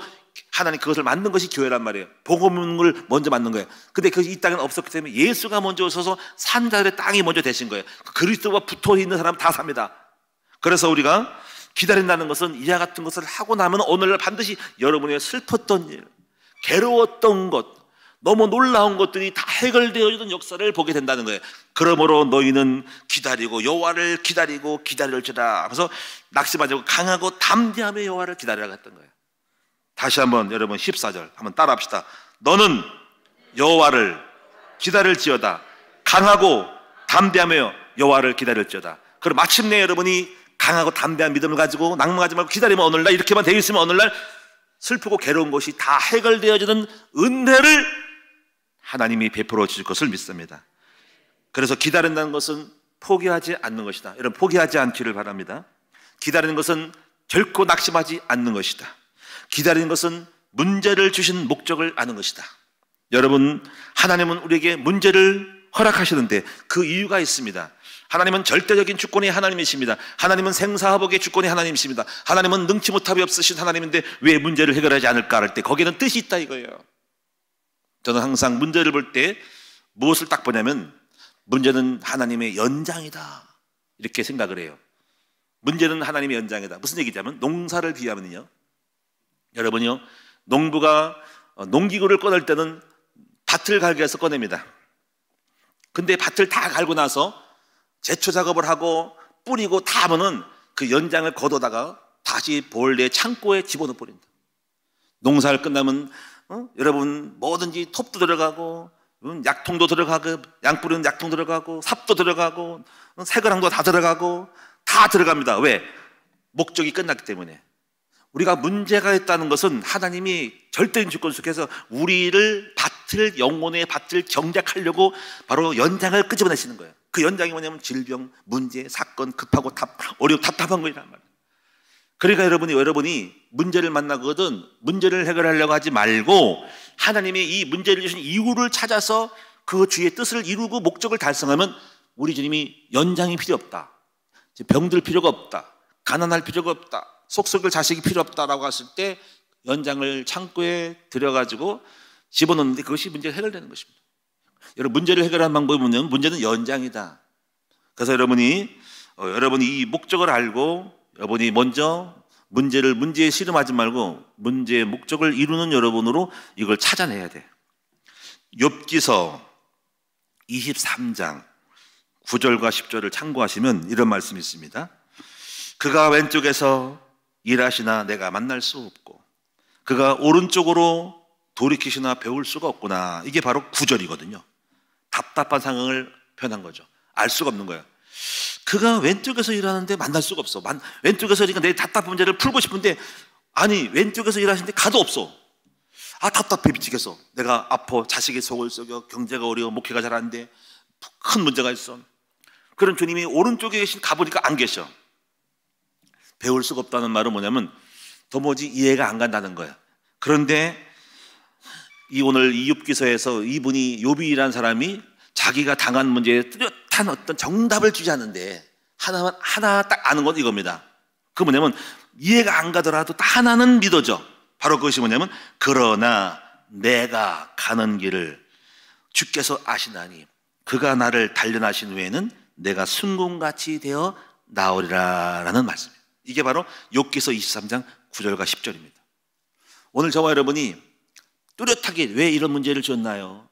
하나님 그것을 만든 것이 교회란 말이에요. 복음을 먼저 만든 거예요. 근데 이 땅에는 없었기 때문에 예수가 먼저 오셔서 산자들의 땅이 먼저 되신 거예요. 그리스도와 붙어 있는 사람 다 삽니다. 그래서 우리가 기다린다는 것은 이와 같은 것을 하고 나면 오늘날 반드시 여러분의 슬펐던 일, 괴로웠던 것, 너무 놀라운 것들이 다 해결되어지는 역사를 보게 된다는 거예요. 그러므로 너희는 기다리고 여호와를 기다리고 기다릴지라 하면서 낙심하지 말고 강하고 담대하며 여호와를 기다리라고 했던 거예요. 다시 한번 여러분 14절 한번 따라합시다. 너는 여호와를 기다릴지어다. 강하고 담대하며 여호와를 기다릴지어다. 그럼 마침내 여러분이 강하고 담대한 믿음을 가지고 낭망하지 말고 기다리면 오늘날 이렇게만 되어 있으면 오늘날 슬프고 괴로운 것이 다 해결되어지는 은혜를 하나님이 베풀어 주실 것을 믿습니다. 그래서 기다린다는 것은 포기하지 않는 것이다. 여러분, 포기하지 않기를 바랍니다. 기다리는 것은 결코 낙심하지 않는 것이다. 기다리는 것은 문제를 주신 목적을 아는 것이다. 여러분, 하나님은 우리에게 문제를 허락하시는데 그 이유가 있습니다. 하나님은 절대적인 주권의 하나님이십니다. 하나님은 생사화복의 주권의 하나님이십니다. 하나님은 능치 못함이 없으신 하나님인데 왜 문제를 해결하지 않을까 할 때 거기에는 뜻이 있다 이거예요. 저는 항상 문제를 볼 때 무엇을 딱 보냐면 문제는 하나님의 연장이다 이렇게 생각을 해요. 문제는 하나님의 연장이다. 무슨 얘기냐면 농사를 비하면요, 여러분요, 농부가 농기구를 꺼낼 때는 밭을 갈기 위해서 꺼냅니다. 근데 밭을 다 갈고 나서 제초 작업을 하고 뿌리고 다 하면은 그 연장을 걷어다가 다시 본래 창고에 집어넣어 버린다. 농사를 끝나면 여러분 뭐든지 톱도 들어가고 약통도 들어가고 양 뿌리는 약통 들어가고 삽도 들어가고 새거랑도 다 들어가고 다 들어갑니다. 왜? 목적이 끝났기 때문에. 우리가 문제가 있다는 것은 하나님이 절대적인 주권 속에서 우리를 밭을, 영혼의 밭을 경작하려고 바로 연장을 끄집어내시는 거예요. 그 연장이 뭐냐면 질병, 문제, 사건, 급하고 어렵고 답답한 거란 말이에요. 그러니까 여러분이 문제를 만나거든 문제를 해결하려고 하지 말고 하나님이 이 문제를 주신 이유를 찾아서 그 주의 뜻을 이루고 목적을 달성하면 우리 주님이 연장이 필요 없다, 병들 필요가 없다, 가난할 필요가 없다, 속썩을 자식이 필요 없다라고 했을 때 연장을 창고에 들여가지고 집어넣는데 그것이 문제가 해결되는 것입니다. 여러분, 문제를 해결하는 방법이 뭐냐면 문제는 연장이다. 그래서 여러분이 이 목적을 알고 여러분이 먼저 문제에 씨름하지 말고 문제의 목적을 이루는 여러분으로 이걸 찾아내야 돼. 욥기서 23장 9절과 10절을 참고하시면 이런 말씀이 있습니다. 그가 왼쪽에서 일하시나 내가 만날 수 없고 그가 오른쪽으로 돌이키시나 배울 수가 없구나. 이게 바로 9절이거든요. 답답한 상황을 표현한 거죠. 알 수가 없는 거예요. 그가 왼쪽에서 일하는데 만날 수가 없어. 왼쪽에서 일하니까 내 답답한 문제를 풀고 싶은데 아니 왼쪽에서 일하시는데 가도 없어. 아, 답답해 미치겠어. 내가 아파, 자식의 속을 썩여, 경제가 어려워, 목회가 잘 안 돼, 큰 문제가 있어. 그런 주님이 오른쪽에 계신 가보니까 안 계셔. 배울 수가 없다는 말은 뭐냐면 도무지 이해가 안 간다는 거예요. 그런데 오늘 이 욥기서에서 이분이 욥이라는 사람이 자기가 당한 문제에 뚜렷한 어떤 정답을 주지 않는데 하나 딱 아는 건 이겁니다. 그 뭐냐면 이해가 안 가더라도 딱 하나는 믿어져. 바로 그것이 뭐냐면 그러나 내가 가는 길을 주께서 아시나니 그가 나를 단련하신 후에는 내가 순금같이 되어 나오리라 라는 말씀이에요. 이게 바로 욥기서 23장 9절과 10절입니다. 오늘 저와 여러분이 뚜렷하게 왜 이런 문제를 줬나요?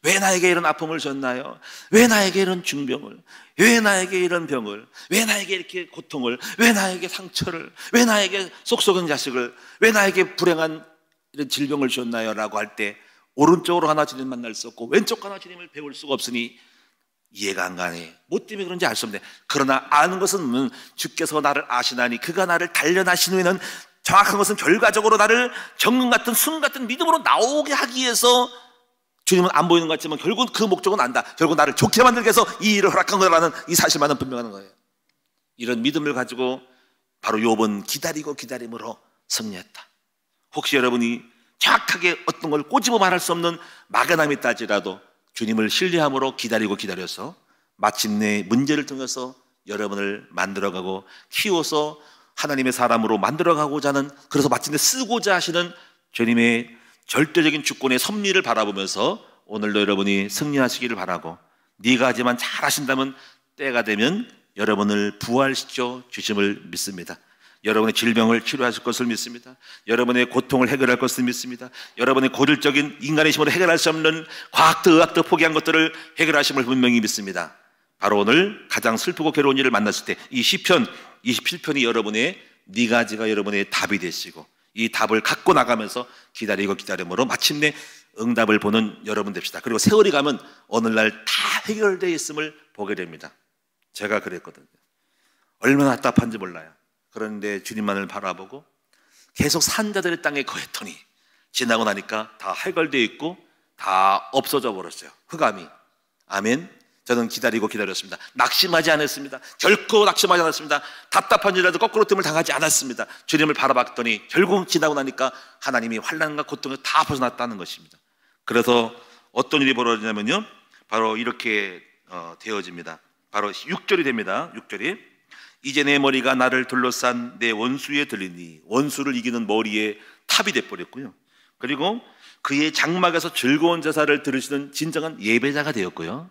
왜 나에게 이런 아픔을 줬나요? 왜 나에게 이런 중병을? 왜 나에게 이런 병을? 왜 나에게 이렇게 고통을? 왜 나에게 상처를? 왜 나에게 쏙쏙은 자식을? 왜 나에게 불행한 이런 질병을 줬나요? 라고 할 때 오른쪽으로 하나 주님 만날 수 없고 왼쪽 하나 주님을 배울 수가 없으니 이해가 안 가네. 뭐 때문에 그런지 알 수 없네. 그러나 아는 것은 주께서 나를 아시나니 그가 나를 단련하신 후에는 정확한 것은 결과적으로 나를 정금 같은 순 같은 믿음으로 나오게 하기 위해서 주님은 안 보이는 것 같지만 결국은 그 목적은 안다. 결국 나를 좋게 만들기 위해서 이 일을 허락한 거라는 이 사실만은 분명한 거예요. 이런 믿음을 가지고 바로 욥은 기다리고 기다림으로 승리했다. 혹시 여러분이 정확하게 어떤 걸 꼬집어 말할 수 없는 막연함이 있다지라도 주님을 신뢰함으로 기다리고 기다려서 마침내 문제를 통해서 여러분을 만들어가고 키워서 하나님의 사람으로 만들어가고자 하는, 그래서 마침내 쓰고자 하시는 주님의 절대적인 주권의 섭리를 바라보면서 오늘도 여러분이 승리하시기를 바라고, 네가 하지만 잘하신다면 때가 되면 여러분을 부활시켜 주심을 믿습니다. 여러분의 질병을 치료하실 것을 믿습니다. 여러분의 고통을 해결할 것을 믿습니다. 여러분의 고질적인 인간의 힘으로 해결할 수 없는 과학도 의학도 포기한 것들을 해결하심을 분명히 믿습니다. 바로 오늘 가장 슬프고 괴로운 일을 만났을 때 이 시편 27편이 여러분의 네 가지가 여러분의 답이 되시고, 이 답을 갖고 나가면서 기다리고 기다림으로 마침내 응답을 보는 여러분 됩시다. 그리고 세월이 가면 어느 날 다 해결되어 있음을 보게 됩니다. 제가 그랬거든요. 얼마나 답답한지 몰라요. 그런데 주님만을 바라보고 계속 산자들의 땅에 거했더니 지나고 나니까 다 해결되어 있고 다 없어져 버렸어요. 흑암이. 아멘. 저는 기다리고 기다렸습니다. 낙심하지 않았습니다. 결코 낙심하지 않았습니다. 답답한 일이라도 거꾸로 뜸을 당하지 않았습니다. 주님을 바라봤더니 결국 지나고 나니까 하나님이 환난과 고통을 다 벗어났다는 것입니다. 그래서 어떤 일이 벌어지냐면요, 바로 이렇게 되어집니다. 바로 6절이 됩니다. 6절이 이제 내 머리가 나를 둘러싼 내 원수에 들리니, 원수를 이기는 머리에 탑이 돼버렸고요. 그리고 그의 장막에서 즐거운 제사를 들으시는 진정한 예배자가 되었고요.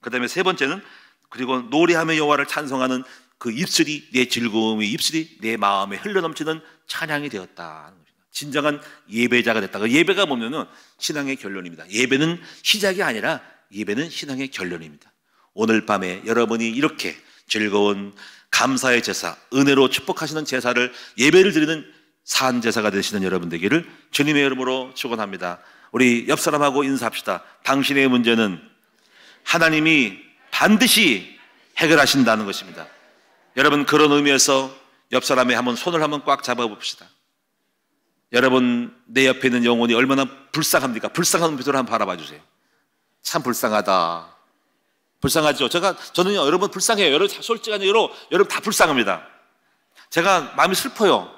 그 다음에 세 번째는 그리고 노래하며 여호와를 찬송하는 그 입술이, 내 즐거움의 입술이 내 마음에 흘러넘치는 찬양이 되었다. 진정한 예배자가 됐다. 그 예배가 보면은 신앙의 결론입니다. 예배는 시작이 아니라 예배는 신앙의 결론입니다. 오늘 밤에 여러분이 이렇게 즐거운 감사의 제사, 은혜로 축복하시는 제사를, 예배를 드리는 산 제사가 되시는 여러분 되기를 주님의 이름으로 축원합니다. 우리 옆 사람하고 인사합시다. 당신의 문제는 하나님이 반드시 해결하신다는 것입니다. 여러분, 그런 의미에서 옆 사람의 한번 손을 한번 꽉 잡아봅시다. 여러분, 내 옆에 있는 영혼이 얼마나 불쌍합니까? 불쌍한 눈빛으로 한번 바라봐 주세요. 참 불쌍하다. 불쌍하죠? 저는요, 여러분 불쌍해요. 여러분 솔직한 얘기로 여러분 다 불쌍합니다. 제가 마음이 슬퍼요.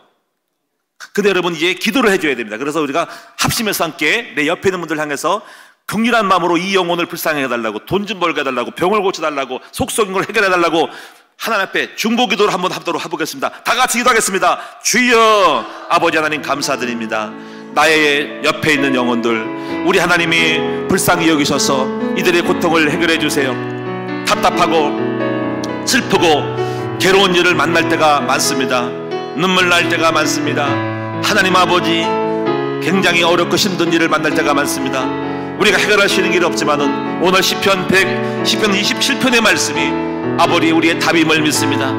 근데 여러분 이제 기도를 해줘야 됩니다. 그래서 우리가 합심해서 함께 내 옆에 있는 분들 향해서 긍휼한 마음으로 이 영혼을 불쌍히 해달라고, 돈 좀 벌게 해달라고, 병을 고쳐달라고, 속속인 걸 해결해달라고 하나님 앞에 중보기도를 한번 하도록 해보겠습니다. 다 같이 기도하겠습니다. 주여, 아버지 하나님 감사드립니다. 나의 옆에 있는 영혼들, 우리 하나님이 불쌍히 여기셔서 이들의 고통을 해결해 주세요. 답답하고 슬프고 괴로운 일을 만날 때가 많습니다. 눈물 날 때가 많습니다. 하나님 아버지, 굉장히 어렵고 힘든 일을 만날 때가 많습니다. 우리가 해결할 수 있는 길이 없지만은 오늘 시편 27편의 말씀이 아버지 우리의 답임을 믿습니다.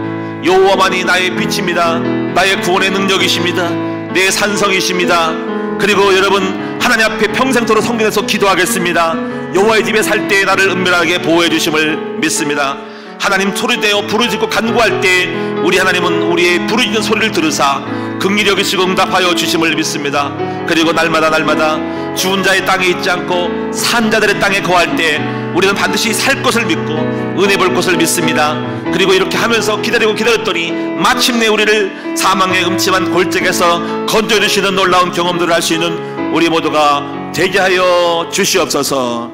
여호와만이 나의 빛입니다. 나의 구원의 능력이십니다. 내 산성이십니다. 그리고 여러분, 하나님 앞에 평생토록 성경에서 기도하겠습니다. 여호와의 집에 살 때 나를 은밀하게 보호해 주심을 믿습니다. 하나님 소리내어 부르짖고 간구할 때 우리 하나님은 우리의 부르짖는 소리를 들으사 긍휼히 여기시고 응답하여 주심을 믿습니다. 그리고 날마다 죽은 자의 땅에 있지 않고 산 자들의 땅에 거할 때 우리는 반드시 살 것을 믿고 은혜 볼 것을 믿습니다. 그리고 이렇게 하면서 기다렸더니 마침내 우리를 사망의 음침한 골짜기에서 건져주시는 놀라운 경험들을 할 수 있는 우리 모두가 되게 하여 주시옵소서.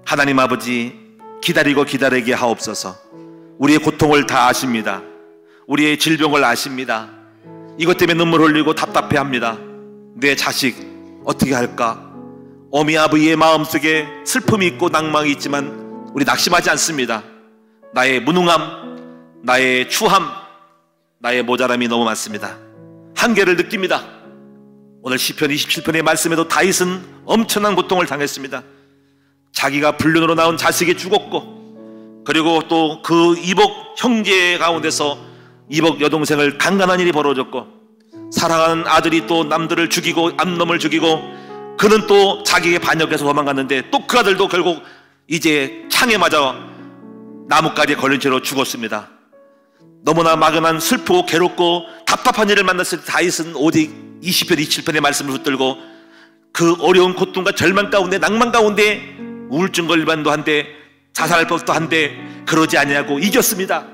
하나님 아버지, 기다리게 하옵소서. 우리의 고통을 다 아십니다. 우리의 질병을 아십니다. 이것 때문에 눈물 흘리고 답답해합니다. 내 자식 어떻게 할까? 어미 아버지의 마음속에 슬픔이 있고 낭망이 있지만 우리 낙심하지 않습니다. 나의 무능함, 나의 추함, 나의 모자람이 너무 많습니다. 한계를 느낍니다. 오늘 시편 27편의 말씀에도 다윗은 엄청난 고통을 당했습니다. 자기가 불륜으로 낳은 자식이 죽었고, 그리고 또 그 이복 형제 가운데서 이복 여동생을 강간한 일이 벌어졌고, 사랑하는 아들이 또 남들을 죽이고 암놈을 죽이고, 그는 또 자기에게 반역해서 도망갔는데 또 그 아들도 결국 이제 창에 맞아 나뭇가지에 걸린 채로 죽었습니다. 너무나 막연한 슬프고 괴롭고 답답한 일을 만났을 때 다윗은 오직 20편 27편의 말씀을 붙들고 그 어려운 고통과 절망 가운데, 낭만 가운데 우울증 걸릴만도 한데 자살할 법도 한데 그러지 아니하고 이겼습니다.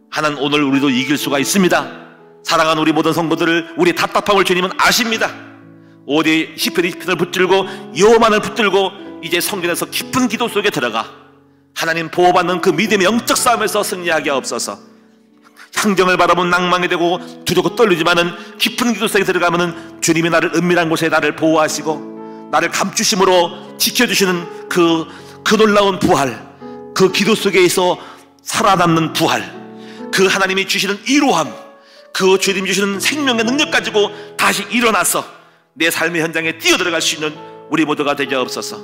하나님, 오늘 우리도 이길 수가 있습니다. 사랑하는 우리 모든 성도들을, 우리의 답답함을 주님은 아십니다. 오직 시편 20편을 붙들고 여호와만을 붙들고 이제 성전에서 깊은 기도 속에 들어가 하나님 보호받는 그 믿음의 영적 싸움에서 승리하게 하옵소서. 향정을 바라본 낭망이 되고 두렵고 떨리지만은 깊은 기도 속에 들어가면은 주님이 나를 은밀한 곳에 나를 보호하시고 나를 감추심으로 지켜주시는 그 놀라운 부활, 그 기도 속에서 살아남는 부활, 그 하나님이 주시는 이로함, 그 주님이 주시는 생명의 능력 가지고 다시 일어나서 내 삶의 현장에 뛰어들어갈 수 있는 우리 모두가 되게 하옵소서.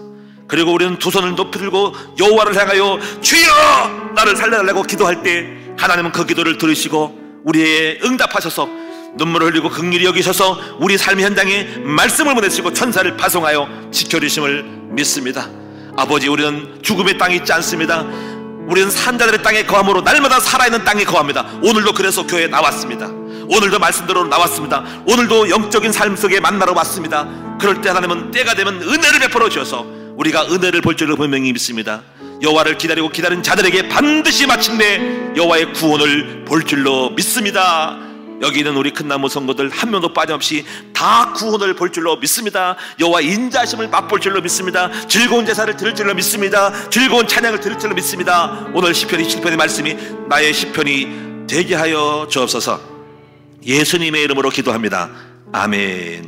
그리고 우리는 두 손을 높이 들고 여호와를 향하여 주여 나를 살려달라고 기도할 때 하나님은 그 기도를 들으시고 우리의 응답하셔서 눈물을 흘리고 긍휼히 여기셔서 우리 삶의 현장에 말씀을 보내시고 천사를 파송하여 지켜주심을 믿습니다. 아버지, 우리는 죽음의 땅에 있지 않습니다. 우리는 산자들의 땅에 거함으로 날마다 살아있는 땅에 거합니다. 오늘도 그래서 교회에 나왔습니다. 오늘도 말씀대로 나왔습니다. 오늘도 영적인 삶 속에 만나러 왔습니다. 그럴 때 하나님은 때가 되면 은혜를 베풀어 주셔서 우리가 은혜를 볼 줄을 분명히 믿습니다. 여호와를 기다리고 기다린 자들에게 반드시 마침내 여호와의 구원을 볼 줄로 믿습니다. 여기 있는 우리 큰나무 성도들 한 명도 빠짐없이 다 구원을 볼 줄로 믿습니다. 여호와 인자하심을 맛볼 줄로 믿습니다. 즐거운 제사를 드릴 줄로 믿습니다. 즐거운 찬양을 드릴 줄로 믿습니다. 오늘 시편 27편의 말씀이 나의 시편이 되게 하여 주옵소서. 예수님의 이름으로 기도합니다. 아멘.